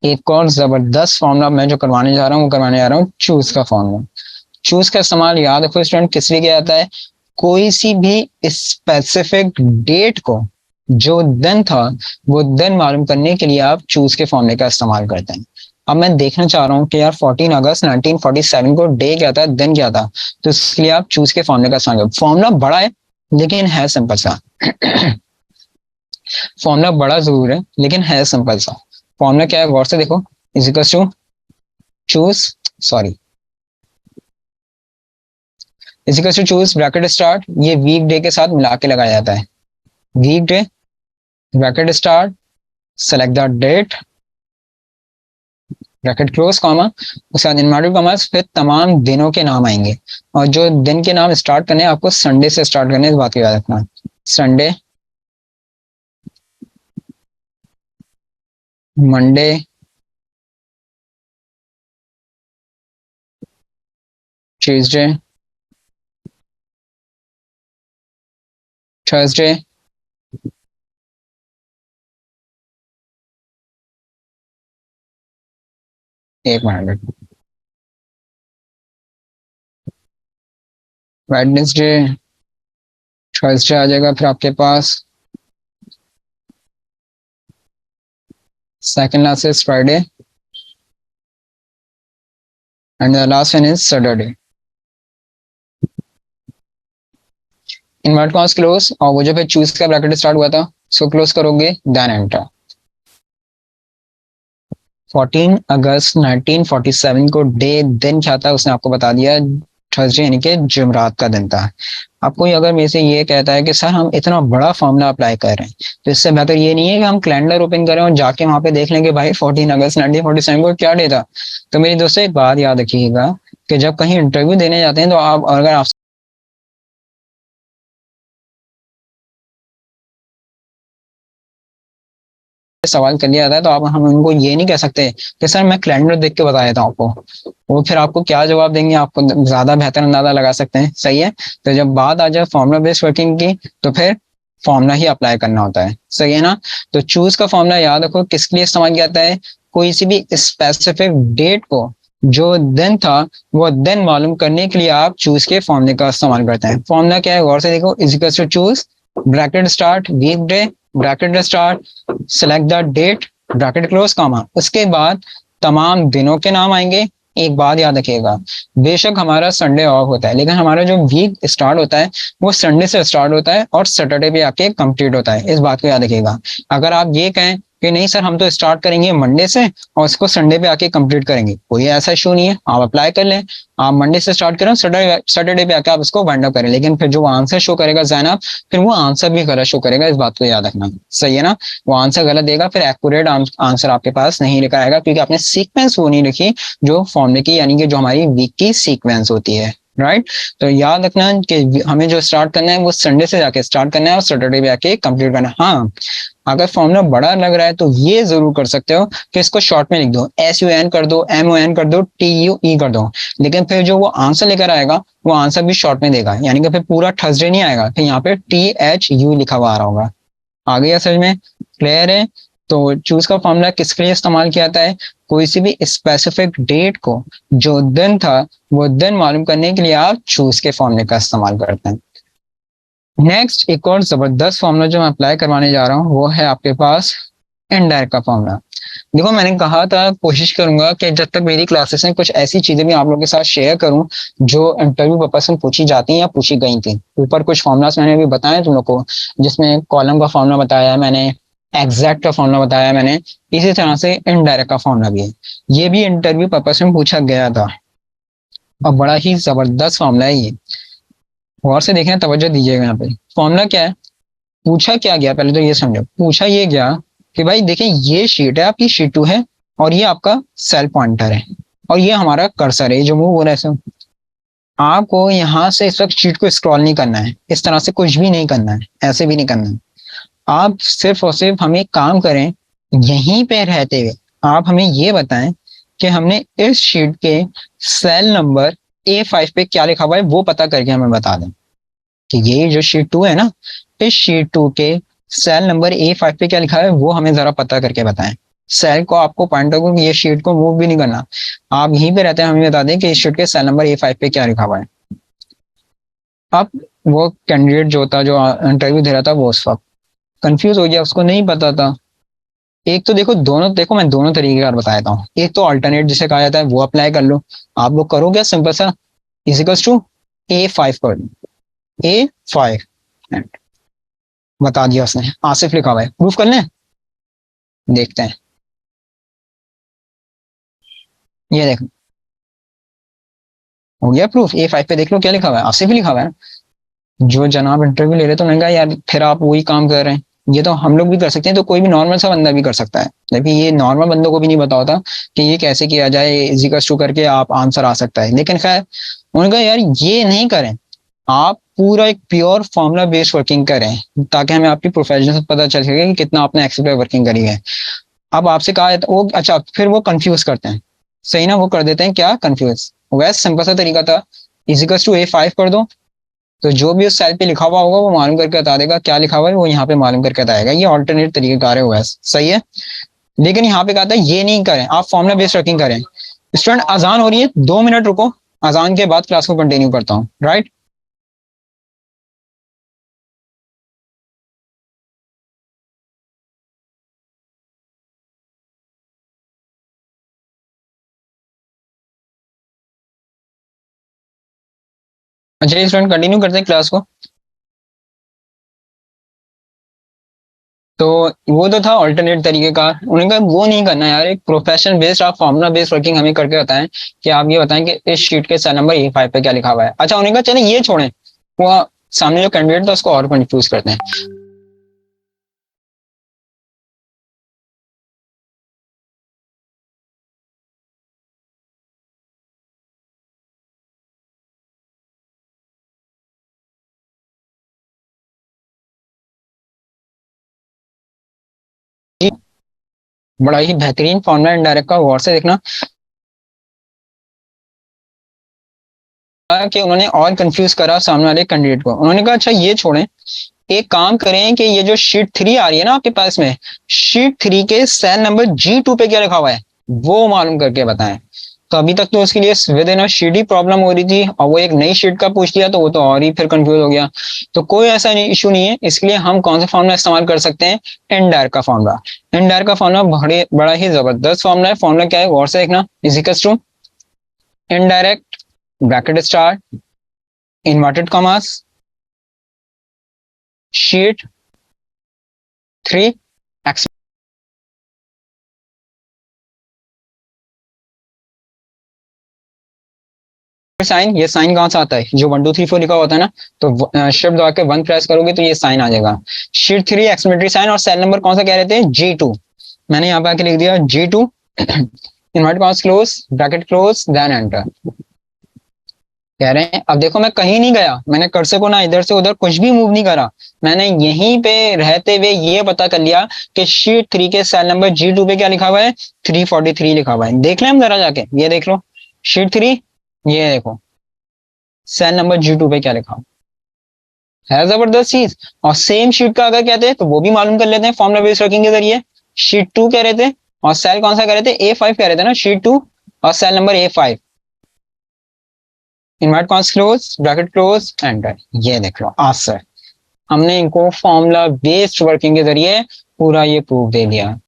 एक और जबरदस्त फॉर्मूला मैं जो करवाने जा रहा हूँ वो करवाने जा रहा हूँ चूज का फॉर्मूला। चूज का इस्तेमाल याद रखो स्टूडेंट किस लिए किया जाता है? कोई सी भी स्पेसिफिक डेट को जो दिन था वो दिन मालूम करने के लिए आप चूज के फॉर्मूले का इस्तेमाल करते हैं। अब मैं देखना चाह रहा हूँ कि यार 14 अगस्त 1947 को डे क्या था, दिन क्या था, तो इसलिए आप चूज के फॉर्मूले का इस्तेमाल करें। फॉर्मूला बड़ा है लेकिन है सिंपल सा। फॉर्मूला बड़ा जरूर है लेकिन है सिंपल सा। फॉर्मूला क्या है गौर से देखो। Is equal to choose, sorry, is equal to choose bracket start, ये वीक डे के साथ मिला के लगाया जाता है। Weekday bracket start, select the date, bracket close comma, उसके बाद इनवर्टेड कॉमास, फिर तमाम दिनों के नाम आएंगे। और जो दिन के नाम स्टार्ट करने हैं आपको संडे से स्टार्ट करने, इस बात को याद रखना। संडे, मंडे, ट्यूसडे, थर्सडे, एक मिनट, वेडनेसडे, थर्सडे आ जाएगा फिर आपके पास। Second last is Friday and the last one is Saturday. Invert cons close, और वो जो फिर चूज का ब्रैकेट स्टार्ट हुआ था सो क्लोज करोगे, देन एंटर। 14 अगस्त 1947 को डे दिन क्या था उसने आपको बता दिया, थर्सडे यानी कि जुमरात का दिन था। अब कोई अगर मेरे से ये कहता है कि सर हम इतना बड़ा फॉर्मूला अप्लाई कर रहे हैं, तो इससे बेहतर ये नहीं है कि हम कैलेंडर ओपन करें और जाके वहां पे देख लेंगे भाई 14 अगस्त 1947 को क्या डे था। तो मेरी दोस्तों एक बात याद रखिएगा कि जब कहीं इंटरव्यू देने जाते हैं तो आप अगर आप सवाल कर लिया जाता है तो आप हम उनको ये नहीं कह सकते कि सर मैं कैलेंडर देख के बता देता हूँ आपको। वो फिर आपको क्या जवाब देंगे आपको ज्यादा बेहतर अंदाजा लगा सकते हैं, सही है। तो जब बात आ जाए फॉर्मुला बेस्ड वर्किंग की तो फिर फॉर्मुला ही अप्लाई करना होता है, सही है ना। तो चूज का फॉर्मुला याद रखो किसके लिए इस्तेमाल किया जाता है? कोई सी भी स्पेसिफिक डेट को जो दिन था वो दिन मालूम करने के लिए आप चूज के फॉर्मुले का इस्तेमाल करते हैं। फॉर्मुला क्या है गौर से देखो, is equal to choose bracket start weekday, bracket start select the date, bracket close comma, उसके बाद तमाम दिनों के नाम आएंगे। एक बात याद रखिएगा, बेशक हमारा संडे ऑफ होता है लेकिन हमारा जो वीक स्टार्ट होता है वो संडे से स्टार्ट होता है और सैटरडे पे आके कंप्लीट होता है, इस बात को याद रखिएगा। अगर आप ये कहें कि नहीं सर हम तो स्टार्ट करेंगे मंडे से और इसको संडे पे आके कंप्लीट करेंगे, कोई ऐसा इशू नहीं है, आप अप्लाई कर लें। आप मंडे से स्टार्ट करें, सैटरडे पे आके आप इसको वाइंड अप करें, लेकिन फिर जो आंसर शो करेगा जैनब, फिर वो आंसर भी गलत शो करेगा, इस बात को याद रखना, सही है ना। वो आंसर गलत देगा, फिर एक्यूरेट आंसर आपके पास नहीं लिखा आएगा क्योंकि आपने सीक्वेंस वो नहीं लिखी जो फॉर्मूले की यानी कि जो हमारी वीक की सीक्वेंस होती है, राइट। तो याद रखना कि हमें जो स्टार्ट करना है वो संडे से जाके स्टार्ट करना है और सैटरडे पे आके कंप्लीट करना है। हाँ, अगर फॉर्मूला बड़ा लग रहा है तो ये जरूर कर सकते हो कि इसको शॉर्ट में लिख दो, SUN कर दो, MON कर दो, TUE कर दो, लेकिन फिर जो वो आंसर लेकर आएगा वो आंसर भी शॉर्ट में देगा, यानी कि फिर पूरा थर्सडे नहीं आएगा, फिर यहाँ पे THU लिखा हुआ आ रहा होगा। आ गया समझ में, क्लियर है। तो चूज का फॉर्मूला किसके लिए इस्तेमाल किया जाता है? कोई सी भी स्पेसिफिक डेट को जो दिन था वो दिन मालूम करने के लिए आप चूज के फॉर्मूले का इस्तेमाल करते हैं। नेक्स्ट एक और जबरदस्त फॉर्मूला जो मैं अप्लाई करवाने जा रहा हूँ वो है आपके पास इनडायरेक्ट का फॉर्मूला। देखो मैंने कहा था कोशिश करूंगा कि जब तक मेरी क्लासेस में कुछ ऐसी चीजें भी आप लोगों के साथ शेयर करूं जो इंटरव्यू पर्पस में पूछी जाती हैं या पूछी गई थी। ऊपर कुछ फॉर्मुलास मैंने भी बताए तुम लोग को, जिसमें कॉलम का फॉर्मूला बताया मैंने, एग्जैक्ट का फॉर्मूला बताया मैंने, इसी तरह से इनडायरेक्ट का फॉर्मूला भी है। ये भी इंटरव्यू पर्पस में पूछा गया था और बड़ा ही जबरदस्त फॉर्मूला है ये। गौर से देखें, तवज्जो दीजिएगा यहाँ पे। फॉर्मूला क्या है, पूछा क्या गया, पहले तो ये समझो। पूछा ये गया कि भाई देखिए ये शीट है आपकी, शीट 2 है और ये आपका सेल पॉइंटर है और ये हमारा कर्सर है जो मूव हो रहा है। सब आपको यहाँ से इस वक्त शीट को स्क्रॉल नहीं करना है, इस तरह से कुछ भी नहीं करना है, ऐसे भी नहीं करना है। आप सिर्फ और सिर्फ हमें काम करें, यहीं पे रहते हुए आप हमें ये बताएं कि हमने इस शीट के सेल नंबर A5 पे क्या लिखा हुआ है वो पता करके हमें बता दें कि ये जो शीट 2 है ना, इस शीट 2 के सेल नंबर A5 पे क्या लिखा है वो हमें जरा पता करके बताएं। सेल को आपको पॉइंट को ये शीट को मूव भी नहीं करना, आप यहीं पे रहते हैं, हमें बता दें कि इस शीट के सेल नंबर A5 पे क्या लिखा हुआ है। अब वो कैंडिडेट जो था, जो इंटरव्यू दे रहा था, वो उस वक्त कंफ्यूज हो गया, उसको नहीं पता था। एक तो देखो, दोनों देखो, मैं दोनों तरीके का बता देता हूँ। एक तो अल्टरनेट जिसे कहा जाता है वो अप्लाई कर लो। आप लोग करो क्या, सिंपल सा, इजिकल्स टू A5 कर लो, A5 बता दिया उसने, आसिफ लिखा हुआ है, प्रूफ कर लें, देखते हैं। ये देखो, हो गया प्रूफ। A5 पे देख लो क्या लिखा हुआ है, आसिफ ही लिखा हुआ है। जो जनाब इंटरव्यू ले रहे, तो मैंने कहा यार फिर आप वही काम कर रहे हैं, ये तो हम लोग भी कर सकते हैं, तो कोई भी नॉर्मल सा बंदा भी कर सकता है, जबकि ये नॉर्मल बंदों को भी नहीं पता होता कि ये कैसे किया जाए, इजिकल्स टू करके आप आंसर आ सकता है। लेकिन खैर उन्होंने कहा यार ये नहीं करें, आप पूरा एक प्योर फॉर्मूला बेस्ड वर्किंग करें, ताकि हमें आपकी प्रोफेशनल से पता चल सके कि कितना आपने एक्सेप्ट वर्किंग करी है। अब आपसे कहा है तो वो, अच्छा फिर वो कंफ्यूज करते हैं, सही ना, वो कर देते हैं क्या, कंफ्यूज। वैसे सिंपल सा तरीका था, इजिकल्स टू A5 कर दो, तो जो भी उस साइड पे लिखा हुआ होगा वो मालूम करके बता देगा, क्या लिखा हुआ है वो यहाँ पे मालूम करके बताएगा। ये ऑल्टरनेट तरीके कार है, वैसे सही है। लेकिन यहाँ पे कहता है ये नहीं करें, आप फॉर्मुला बेस्ड वर्किंग करें। स्टूडेंट अजान हो रही है, 2 मिनट रुको, अजान के बाद क्लास को कंटिन्यू करता हूँ, राइट। अच्छा स्टूडेंट कंटिन्यू करते हैं क्लास को। तो वो तो था ऑल्टरनेट तरीके का, उन्होंने कहा वो नहीं करना यार, एक प्रोफेशन बेस्ड आप फॉर्मुला बेस्ड वर्किंग हमें करके बताएं, कि आप ये बताएं कि इस शीट के सेल नंबर A5 पे क्या लिखा हुआ है। अच्छा उन्होंने कहा चले ये छोड़ें, वो सामने जो कैंडिडेट था उसको और कंफ्यूज करते हैं। जी, बड़ा ही बेहतरीन फॉर्मुला इनडायरेक्ट का, गौर से देखना कि उन्होंने और कंफ्यूज करा सामने वाले कैंडिडेट को। उन्होंने कहा अच्छा ये छोड़ें, एक काम करें कि ये जो शीट 3 आ रही है ना आपके पास में, शीट 3 के सेल नंबर G2 पे क्या लिखा हुआ है वो मालूम करके बताएं। तो अभी तक तो उसके लिए with in sheet he problem हो रही थी, और वो एक नई शीट का पूछ लिया तो वो तो और ही फिर कंफ्यूज हो गया। तो कोई ऐसा इशू नहीं है, इसके लिए हम कौन सा फॉर्मूला इस्तेमाल कर सकते हैं, एनडायर का फॉर्मूला। एनडायर का फॉर्मूला बड़ा ही जबरदस्त फॉर्मूला है। फॉर्मूला क्या है, गौर से देखना, is equals to indirect bracket start inverted commas sheet 3 x sign. ये साइन कहाँ से आता है, जो 1 2 3 4 लिखा होता है ना, तो शिफ्ट दबा के 1 प्रेस करोगे तो ये साइन आ जाएगा, शीट 3 एक्सक्लेमेटरी साइन। और सेल नंबर कौन सा कह रहे थे, G2। मैंने यहाँ पे आके लिख दिया G2 inverted commas close bracket close then enter. कह रहे हैं अब देखो मैं कहीं नहीं गया, मैंने कर्सर को ना इधर से उधर कुछ भी मूव नहीं करा, मैंने यहीं पे रहते हुए ये पता कर लिया कि शीट 3 के सेल नंबर G2 पे क्या लिखा हुआ है, 343 लिखा हुआ है। देख लें हम जरा जाके, ये देख लो शीट 3, ये देखो सेल नंबर G2 पे क्या लिखा हुआ है, जबरदस्त चीज। और सेम शीट का अगर कहते हैं तो वो भी मालूम कर लेते हैं फॉर्मुला बेस्ड वर्किंग के जरिए। शीट 2 कह रहे थे, और सेल कौन सा कह रहे थे, A5 कह रहे थे ना, शीट 2 और cell number A5, inverted commas close bracket close enter. ये देख लो आंसर, हमने इनको फॉर्मूला बेस्ड वर्किंग के जरिए पूरा ये प्रूफ दे दिया।